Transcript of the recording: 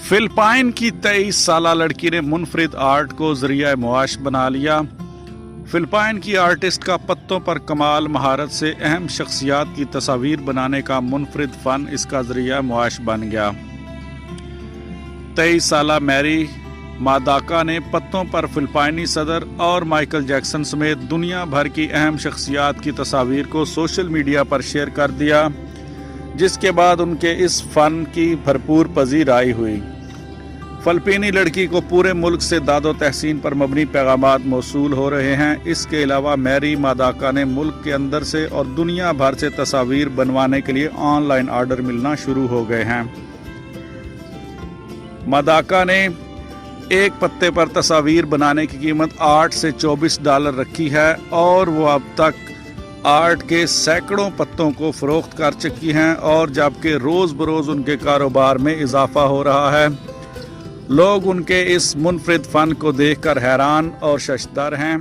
Philippine की 23 साला लड़की ने मुनफरिद आर्ट को जरिया मुआश बना लिया। फिलिपाइन की आर्टिस्ट का पत्तों पर कमाल महारत से अहम शख्सियात की तस्वीर बनाने का मुनफरिद फन इसका जरिया मुआश बन गया। 23 साला मैरी मादाका ने पत्तों पर फिलिपाइनी सदर और माइकल जैक्सन समेत दुनिया भर की अहम शख्सियात की तस्वीर को सोशल मीडिया पर शेयर कर दिया, जिसके बाद उनके इस फन की भरपूर पजीराई हुई। फिलिपाइनी लड़की को पूरे मुल्क से दादो तहसीन पर मबनी पैगामात मौसूल हो रहे हैं। इसके अलावा मैरी मादाका ने मुल्क के अंदर से और दुनिया भर से तस्वीर बनवाने के लिए ऑनलाइन आर्डर मिलना शुरू हो गए हैं। मादाका ने एक पत्ते पर तस्वीर बनाने की कीमत $8 से $24 रखी है और वो अब तक आर्ट के सैकड़ों पत्तों को फरोख्त कर चुकी हैं, और जबकि रोज़ बरोज़ उनके कारोबार में इजाफा हो रहा है। लोग उनके इस मुनफरिद फ़न को देखकर हैरान और शशदर हैं।